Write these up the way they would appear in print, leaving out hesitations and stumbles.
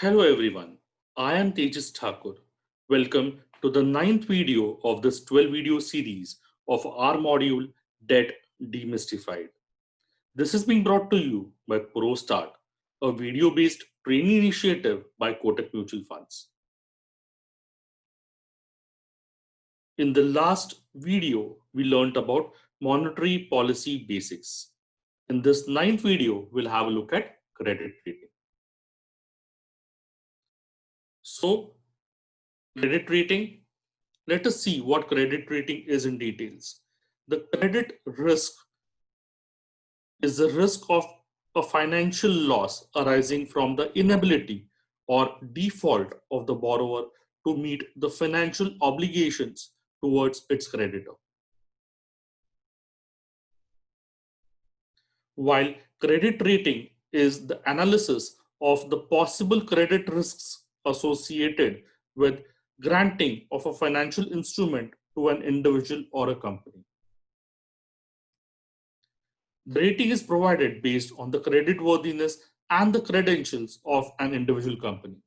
Hello everyone, I am Tejas Thakur. Welcome to the ninth video of this 12 video series of our module Debt Demystified. This is being brought to you by ProStart, a video based training initiative by Kotak Mutual Funds. In the last video, we learned about monetary policy basics. In this ninth video, we'll have a look at credit rating. So, credit rating, let us see what credit rating is in details. The credit risk is the risk of a financial loss arising from the inability or default of the borrower to meet the financial obligations towards its creditor. While credit rating is the analysis of the possible credit risks associated with granting of a financial instrument to an individual or a company. The rating is provided based on the creditworthiness and the credentials of an individual company.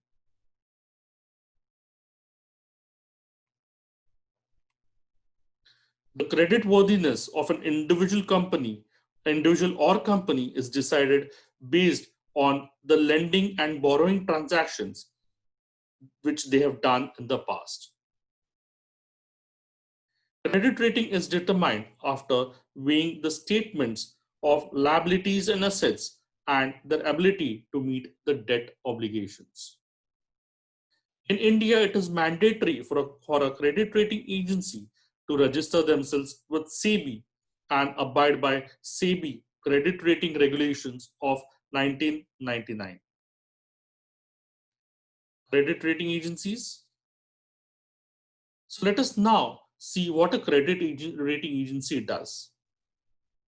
The creditworthiness of an individual or company is decided based on the lending and borrowing transactions which they have done in the past. Credit rating is determined after weighing the statements of liabilities and assets and their ability to meet the debt obligations. In India, it is mandatory for a credit rating agency to register themselves with SEBI and abide by SEBI credit rating regulations of 1999. Credit rating agencies. So let us now see what a credit rating agency does.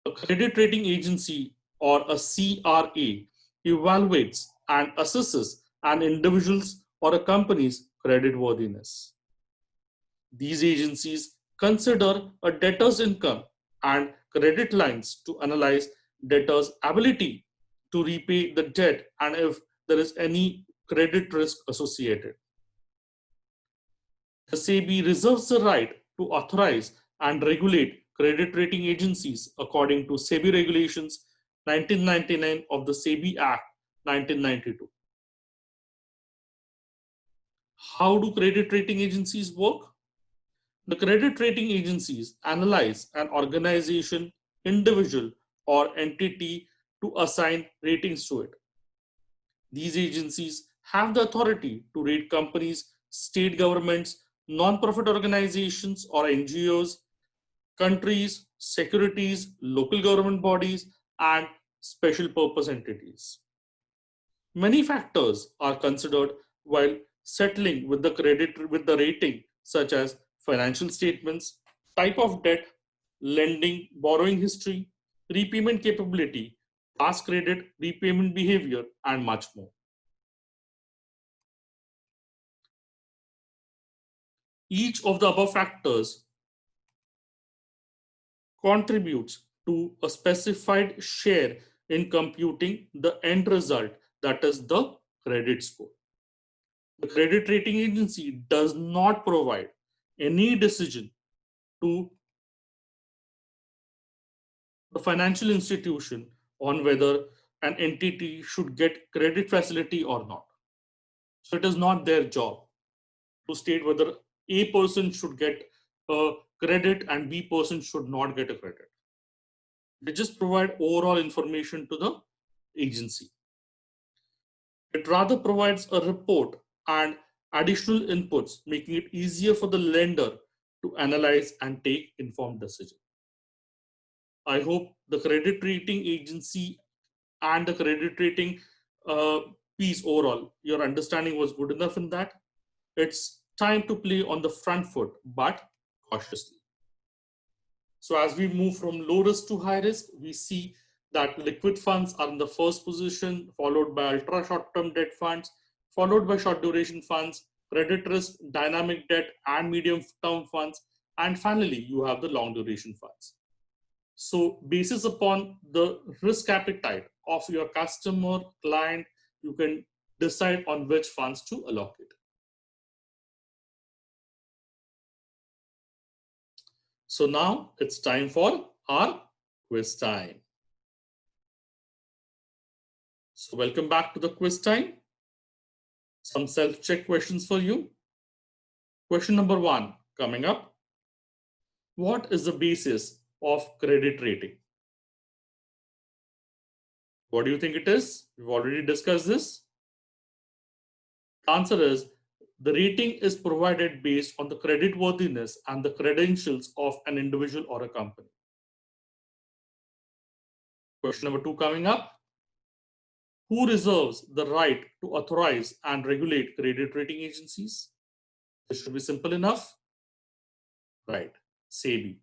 A credit rating agency or a CRA evaluates and assesses an individual's or a company's creditworthiness. These agencies consider a debtor's income and credit lines to analyze debtor's ability to repay the debt and if there is any credit risk associated. The SEBI reserves the right to authorize and regulate credit rating agencies according to SEBI Regulations 1999 of the SEBI Act 1992. How do credit rating agencies work? The credit rating agencies analyze an organization, individual, or entity to assign ratings to it. These agencies have the authority to rate companies, state governments, non-profit organizations or NGOs, countries, securities, local government bodies, and special purpose entities. Many factors are considered while settling with the rating, such as financial statements, type of debt, lending, borrowing history, repayment capability, past credit, repayment behavior, and much more. Each of the above factors contributes to a specified share in computing the end result, that is the credit score. The credit rating agency does not provide any decision to the financial institution on whether an entity should get credit facility or not. So it is not their job to state whether A person should get a credit and B person should not get a credit. They just provide overall information to the agency. It rather provides a report and additional inputs, making it easier for the lender to analyze and take informed decisions. I hope the credit rating agency and the credit rating piece overall, your understanding was good enough in that. It's time to play on the front foot, but cautiously. So as we move from low risk to high risk, we see that liquid funds are in the first position, followed by ultra short-term debt funds, followed by short duration funds, credit risk, dynamic debt, and medium-term funds, and finally, you have the long duration funds. So basis upon the risk appetite of your customer, client, you can decide on which funds to allocate. So now it's time for our quiz time. So welcome back to the quiz time. Some self-check questions for you. Question number 1 coming up. What is the basis of credit rating? What do you think it is? We've already discussed this. The answer is the rating is provided based on the creditworthiness and the credentials of an individual or a company. Question number 2 coming up. Who reserves the right to authorize and regulate credit rating agencies? This should be simple enough. Right, SEBI.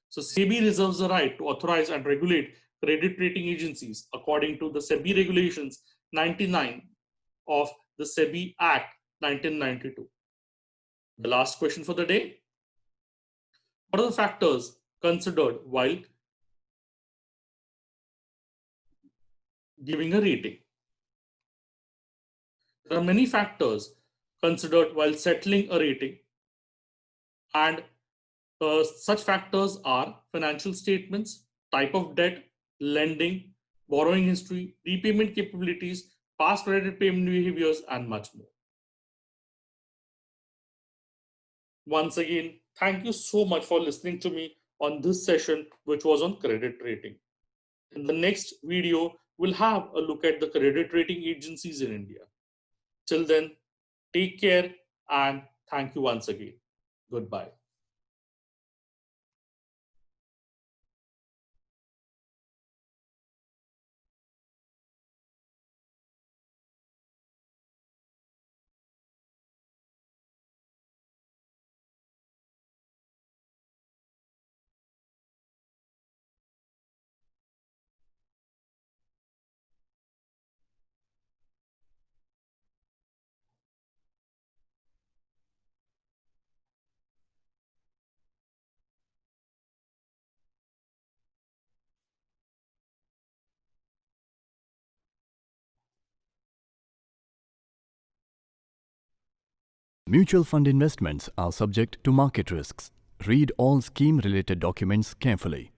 So SEBI reserves the right to authorize and regulate credit rating agencies according to the SEBI Regulations 99 of the SEBI Act 1992. The last question for the day. What are the factors considered while giving a rating? There are many factors considered while settling a rating, and such factors are financial statements, type of debt, lending, borrowing history, repayment capabilities, past credit payment behaviors, and much more. Once again, thank you so much for listening to me on this session, which was on credit rating. In the next video, we'll have a look at the credit rating agencies in India. Till then, take care and thank you once again. Goodbye. Mutual fund investments are subject to market risks. Read all scheme-related documents carefully.